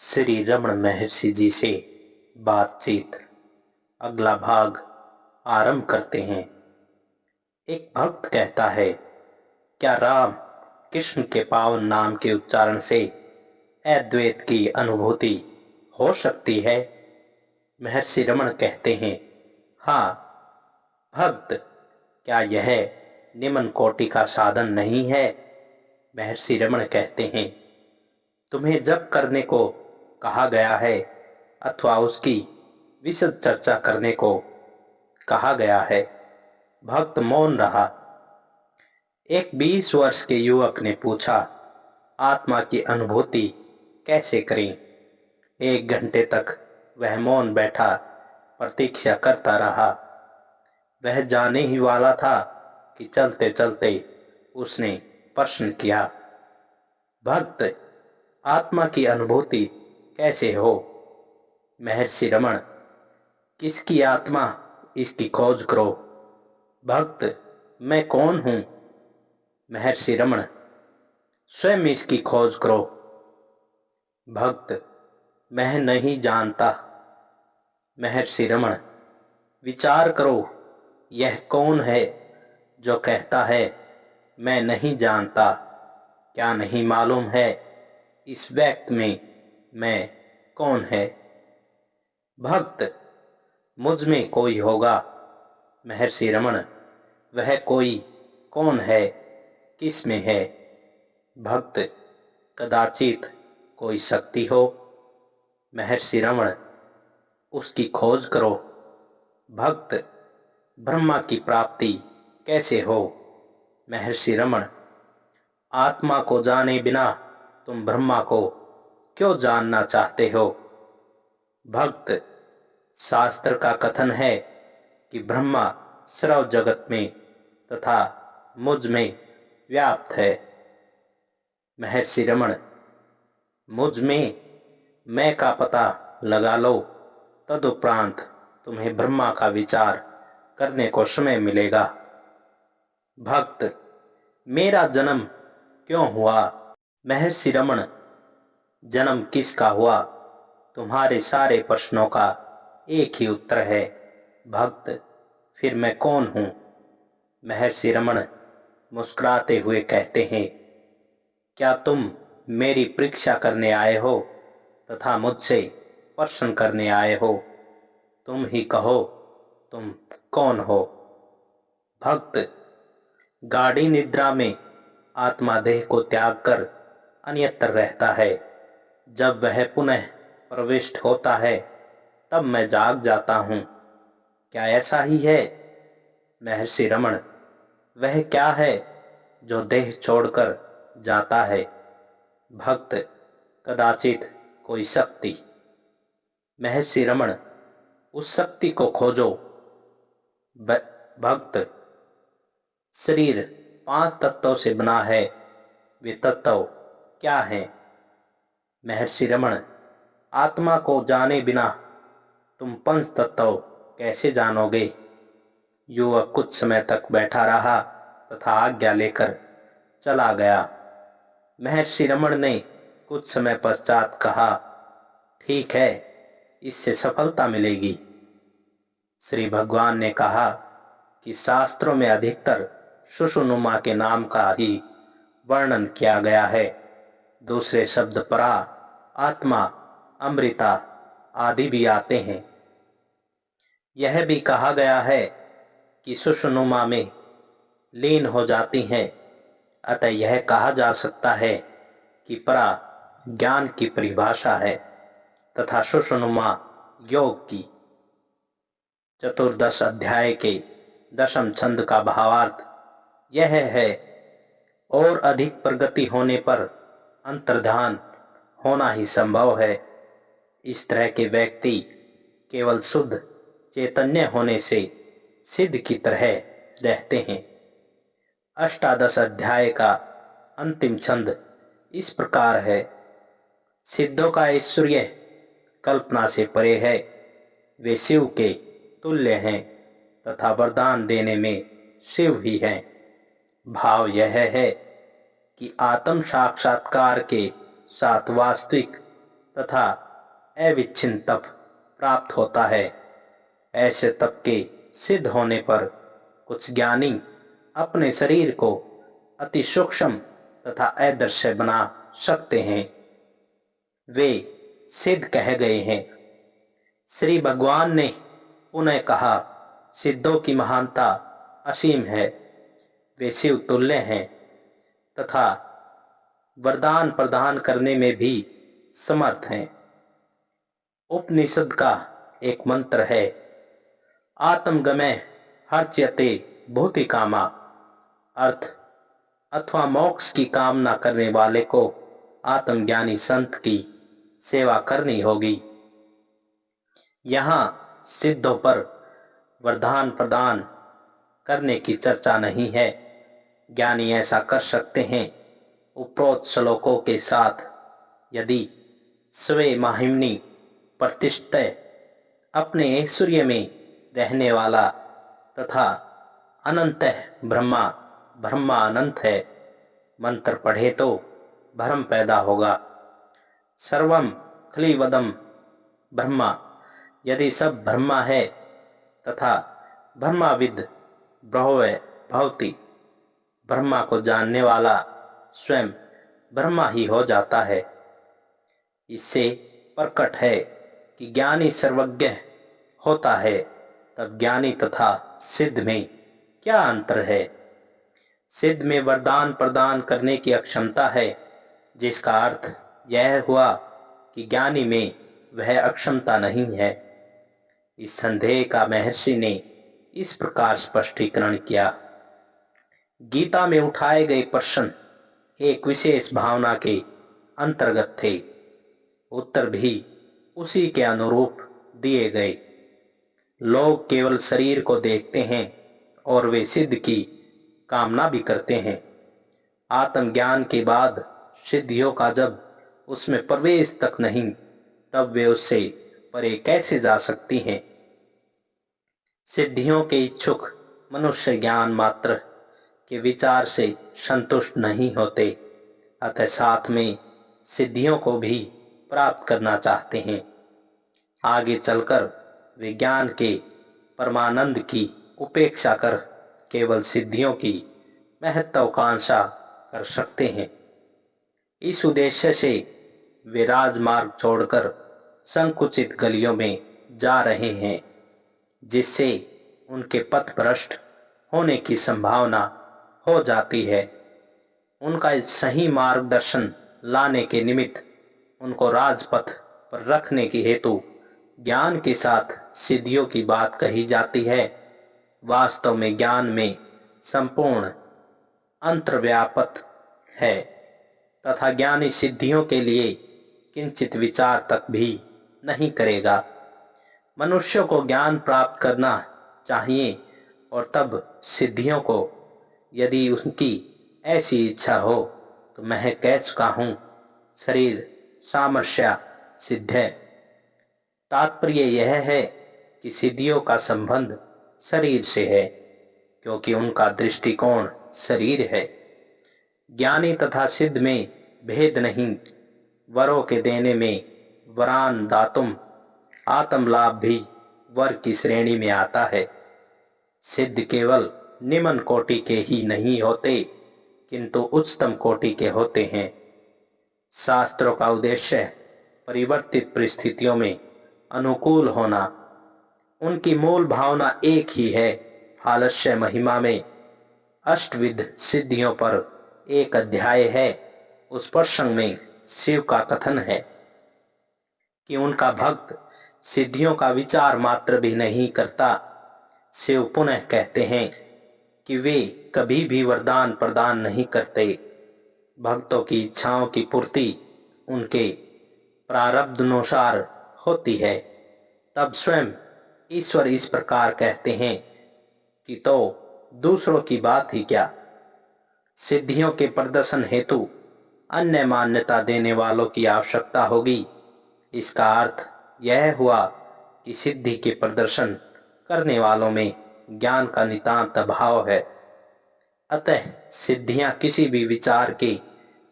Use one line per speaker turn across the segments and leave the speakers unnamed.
श्री रमण महर्षि जी से बातचीत अगला भाग आरंभ करते हैं। एक भक्त कहता है, क्या राम कृष्ण के पावन नाम के उच्चारण से अद्वैत की अनुभूति हो सकती है? महर्षि रमण कहते हैं, हाँ भक्त, क्या यह निम्न कोटि का साधन नहीं है? महर्षि रमण कहते हैं, तुम्हें जप करने को कहा गया है अथवा उसकी विशद चर्चा करने को कहा गया है? भक्त मौन रहा। एक 20 वर्ष के युवक ने पूछा, आत्मा की अनुभूति कैसे करें? 1 घंटे तक वह मौन बैठा प्रतीक्षा करता रहा। वह जाने ही वाला था कि चलते चलते उसने प्रश्न किया, भक्त, आत्मा की अनुभूति कैसे हो? महर्षि रमण, किसकी आत्मा, इसकी खोज करो। भक्त, मैं कौन हूं? महर्षि रमण, स्वयं इसकी खोज करो। भक्त, मैं नहीं जानता। महर्षि रमण, विचार करो, यह कौन है जो कहता है मैं नहीं जानता? क्या नहीं मालूम है इस व्यक्ति में मैं कौन है? भक्त, मुझ में कोई होगा। महर्षि रमण, वह कोई कौन है, किस में है? भक्त, कदाचित कोई शक्ति हो। महर्षि रमण, उसकी खोज करो। भक्त, ब्रह्मा की प्राप्ति कैसे हो? महर्षि रमण, आत्मा को जाने बिना तुम ब्रह्मा को क्यों जानना चाहते हो? भक्त, शास्त्र का कथन है कि ब्रह्मा सर्व जगत में तथा मुझ में व्याप्त है। महर्षि रमण, मुझ में मैं का पता लगा लो, तदुपरांत तुम्हें ब्रह्मा का विचार करने को समय मिलेगा। भक्त, मेरा जन्म क्यों हुआ? महर्षि रमण, जन्म किसका हुआ, तुम्हारे सारे प्रश्नों का एक ही उत्तर है। भक्त, फिर मैं कौन हूं? महर्षि रमण मुस्कुराते हुए कहते हैं, क्या तुम मेरी परीक्षा करने आए हो तथा मुझसे प्रश्न करने आए हो? तुम ही कहो, तुम कौन हो? भक्त, गाढ़ी निद्रा में आत्मा देह को त्याग कर अन्यत्र रहता है। जब वह पुनः प्रविष्ट होता है तब मैं जाग जाता हूं। क्या ऐसा ही है? महर्षि रमण, वह क्या है जो देह छोड़कर जाता है? भक्त, कदाचित कोई शक्ति। महर्षि रमण, उस शक्ति को खोजो। भक्त, शरीर 5 तत्वों से बना है, वे तत्व क्या हैं? महर्षि रमण, आत्मा को जाने बिना तुम पंच तत्व कैसे जानोगे? युवक कुछ समय तक बैठा रहा तथा आज्ञा लेकर चला गया। महर्षि रमण ने कुछ समय पश्चात कहा, ठीक है, इससे सफलता मिलेगी। श्री भगवान ने कहा कि शास्त्रों में अधिकतर सुषुम्ना के नाम का ही वर्णन किया गया है। दूसरे शब्द परा, आत्मा, अमृता आदि भी आते हैं। यह भी कहा गया है कि सुषुम्ना में लीन हो जाती हैं। अतः यह कहा जा सकता है कि परा ज्ञान की परिभाषा है तथा सुषुम्ना योग की। चतुर्दश अध्याय के 10वें छंद का भावार्थ यह है, और अधिक प्रगति होने पर अंतर्धान होना ही संभव है। इस तरह के व्यक्ति केवल शुद्ध चैतन्य होने से सिद्ध की तरह रहते हैं। अष्टादश अध्याय का अंतिम छंद इस प्रकार है, सिद्धों का ऐश्वर्य कल्पना से परे है, वे शिव के तुल्य हैं तथा वरदान देने में शिव ही हैं। भाव यह है कि आत्म साक्षात्कार के साथ वास्तविक तथा अविच्छिन्न तप प्राप्त होता है। ऐसे तप के सिद्ध होने पर कुछ ज्ञानी अपने शरीर को अति सूक्ष्म तथा अदृश्य बना सकते हैं। वे सिद्ध कह गए हैं। श्री भगवान ने पुनः कहा, सिद्धों की महानता असीम है, वे शिव तुल्य हैं तथा वरदान प्रदान करने में भी समर्थ हैं। उपनिषद का एक मंत्र है, आत्मगमय हर्च्यते भूति कामा, अर्थ अथवा मोक्ष की कामना करने वाले को आत्मज्ञानी संत की सेवा करनी होगी। यहाँ सिद्धों पर वरदान प्रदान करने की चर्चा नहीं है। ज्ञानी ऐसा कर सकते हैं उपरोक्त श्लोकों के साथ, यदि स्वे महिमनी प्रतिष्ठित अपने ऐश्वर्य में रहने वाला तथा अनंत ब्रह्मा ब्रह्मा अनंत है मंत्र पढ़े तो भ्रम पैदा होगा। सर्वम खलिवदम ब्रह्मा, यदि सब ब्रह्मा है तथा ब्रह्माविद ब्रह्मवे भवति, ब्रह्मा को जानने वाला स्वयं ब्रह्मा ही हो जाता है। इससे प्रकट है कि ज्ञानी सर्वज्ञ होता है, तब ज्ञानी तथा सिद्ध में क्या अंतर है। सिद्ध में वरदान प्रदान करने की अक्षमता है, जिसका अर्थ यह हुआ कि ज्ञानी में वह अक्षमता नहीं है। इस संदेह का महर्षि ने इस प्रकार स्पष्टीकरण किया। गीता में उठाए गए प्रश्न एक विशेष भावना के अंतर्गत थे, उत्तर भी उसी के अनुरूप दिए गए। लोग केवल शरीर को देखते हैं और वे सिद्ध की कामना भी करते हैं। आत्मज्ञान के बाद सिद्धियों का जब उसमें प्रवेश तक नहीं, तब वे उससे परे कैसे जा सकती हैं। सिद्धियों के इच्छुक मनुष्य ज्ञान मात्र के विचार से संतुष्ट नहीं होते, अतः साथ में सिद्धियों को भी प्राप्त करना चाहते हैं। आगे चलकर वे ज्ञान के परमानंद की उपेक्षा कर केवल सिद्धियों की महत्वाकांक्षा कर सकते हैं। इस उद्देश्य से वे राजमार्ग छोड़कर संकुचित गलियों में जा रहे हैं, जिससे उनके पथ भ्रष्ट होने की संभावना हो जाती है। उनका सही मार्गदर्शन लाने के निमित्त उनको राजपथ पर रखने की हेतु ज्ञान के साथ सिद्धियों की बात कही जाती है। वास्तव में ज्ञान में संपूर्ण अंतर्व्यापक है तथा ज्ञानी सिद्धियों के लिए किंचित विचार तक भी नहीं करेगा। मनुष्य को ज्ञान प्राप्त करना चाहिए और तब सिद्धियों को, यदि उनकी ऐसी इच्छा हो, तो मैं कह चुका हूँ, शरीर सामर्थ्य सिद्ध है। तात्पर्य यह है कि सिद्धियों का संबंध शरीर से है, क्योंकि उनका दृष्टिकोण शरीर है। ज्ञानी तथा सिद्ध में भेद नहीं। वरों के देने में वरान दातुम, आत्म लाभ भी वर की श्रेणी में आता है। सिद्ध केवल निम्न कोटि के ही नहीं होते, किंतु उच्चतम कोटि के होते हैं। शास्त्रों का उद्देश्य परिवर्तित परिस्थितियों में अनुकूल होना। उनकी मूल भावना एक ही है। हालस्य महिमा में अष्टविध सिद्धियों पर एक अध्याय है। उस प्रसंग में शिव का कथन है कि उनका भक्त सिद्धियों का विचार मात्र भी नहीं करता। शिव पुनः कहते हैं कि वे कभी भी वरदान प्रदान नहीं करते। भक्तों की इच्छाओं की पूर्ति उनके प्रारब्धानुसार होती है। तब स्वयं ईश्वर इस प्रकार कहते हैं कि तो दूसरों की बात ही क्या। सिद्धियों के प्रदर्शन हेतु अन्य मान्यता देने वालों की आवश्यकता होगी। इसका अर्थ यह हुआ कि सिद्धि के प्रदर्शन करने वालों में ज्ञान का नितांत अभाव है। अतः सिद्धियां किसी भी विचार के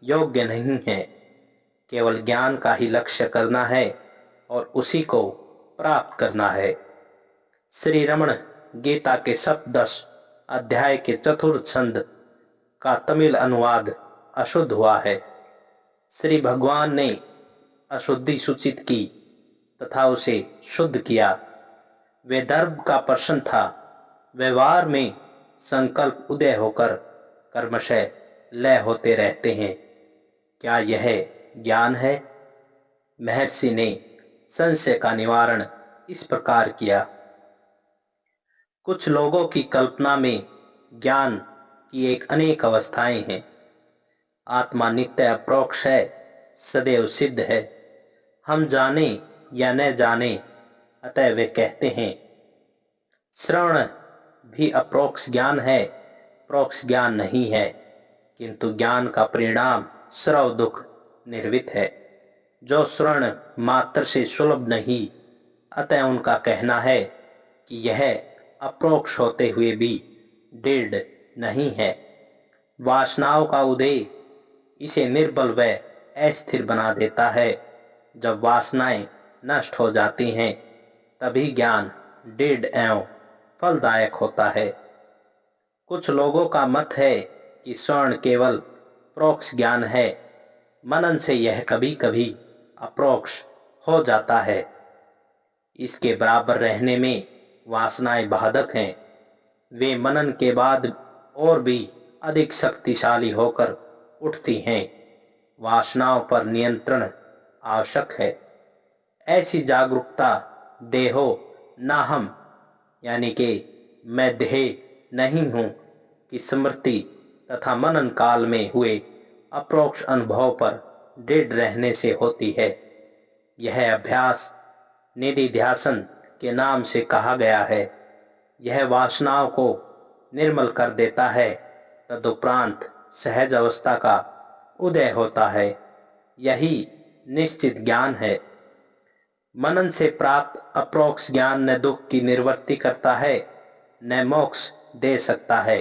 योग्य नहीं है। केवल ज्ञान का ही लक्ष्य करना है और उसी को प्राप्त करना है। श्री रमण गीता के सप्तदश अध्याय के चतुर्थ छंद का तमिल अनुवाद अशुद्ध हुआ है। श्री भगवान ने अशुद्धि सूचित की तथा उसे शुद्ध किया। वे दर्भ का प्रश्न था। व्यवहार में संकल्प उदय होकर कर्मशः लय होते रहते हैं। क्या यह ज्ञान है? महर्षि ने संशय का निवारण इस प्रकार किया। कुछ लोगों की कल्पना में ज्ञान की एक अनेक अवस्थाएं हैं। आत्मा नित्य अप्रोक्ष है, सदैव सिद्ध है। हम जाने या न जाने, अतः वे कहते हैं। श्रवण भी अप्रोक्ष ज्ञान है, प्रोक्ष ज्ञान नहीं है, किंतु ज्ञान का परिणाम श्रव दुख निर्वित है, जो श्रवण मात्र से सुलभ नहीं। अतः उनका कहना है कि यह अप्रोक्ष होते हुए भी दृढ़ नहीं है। वासनाओं का उदय इसे निर्बल व अस्थिर बना देता है। जब वासनाएं नष्ट हो जाती हैं, तभी ज्ञान दृढ़ एवं फलदायक होता है। कुछ लोगों का मत है कि श्रवण केवल प्रोक्ष ज्ञान है। मनन से यह कभी कभी अप्रोक्ष हो जाता है। इसके बराबर रहने में वासनाएं बाधक हैं। वे मनन के बाद और भी अधिक शक्तिशाली होकर उठती हैं। वासनाओं पर नियंत्रण आवश्यक है। ऐसी जागरूकता देहो नाहम, यानी कि मैं देह नहीं हूँ, कि स्मृति तथा मनन काल में हुए अप्रोक्ष अनुभव पर दृढ़ रहने से होती है। यह अभ्यास निधिध्यासन के नाम से कहा गया है। यह वासनाओं को निर्मल कर देता है। तदुपरांत सहज अवस्था का उदय होता है। यही निश्चित ज्ञान है। मनन से प्राप्त अप्रोक्ष ज्ञान न दुख की निवृत्ति करता है, न मोक्ष दे सकता है,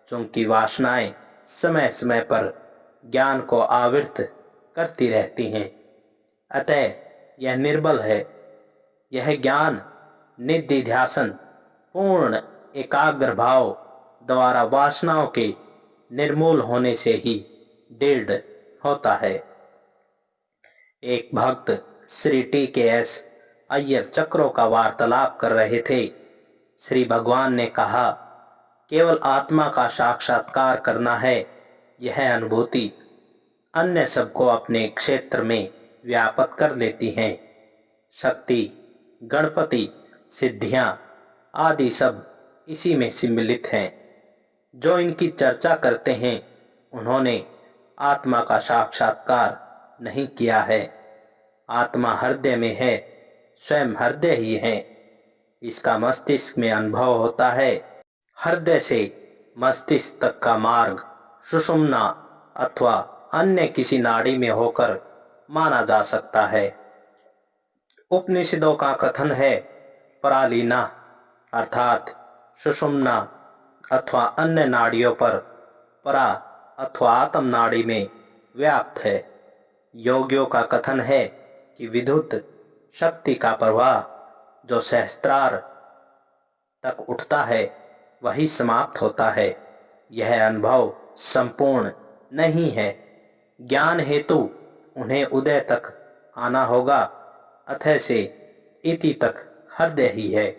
क्योंकि वासनाएं समय समय पर ज्ञान को आवृत करती रहती हैं। अतः यह निर्बल है। यह ज्ञान निधिध्यासन पूर्ण एकाग्र भाव द्वारा वासनाओं के निर्मूल होने से ही दृढ़ होता है। एक भक्त श्री टी.के.एस. अय्यर चक्रों का वार्तालाप कर रहे थे। श्री भगवान ने कहा, केवल आत्मा का साक्षात्कार करना है यह अनुभूति अन्य सबको अपने क्षेत्र में व्यापक कर देती है। शक्ति, गणपति, सिद्धियां आदि सब इसी में सम्मिलित हैं। जो इनकी चर्चा करते हैं, उन्होंने आत्मा का साक्षात्कार नहीं किया है। आत्मा हृदय में है, स्वयं हृदय ही है। इसका मस्तिष्क में अनुभव होता है। हृदय से मस्तिष्क तक का मार्ग सुषुम्ना अथवा अन्य किसी नाड़ी में होकर माना जा सकता है। उपनिषदों का कथन है, परालीना अर्थात सुषुम्ना अथवा अन्य नाड़ियों पर परा अथवा आत्म नाड़ी में व्याप्त है। योगियों का कथन है कि विद्युत शक्ति का प्रवाह जो सहस्त्रार तक उठता है, वही समाप्त होता है। यह अनुभव संपूर्ण नहीं है। ज्ञान हेतु उन्हें उदय तक आना होगा। अतः से इति तक हृदय ही है।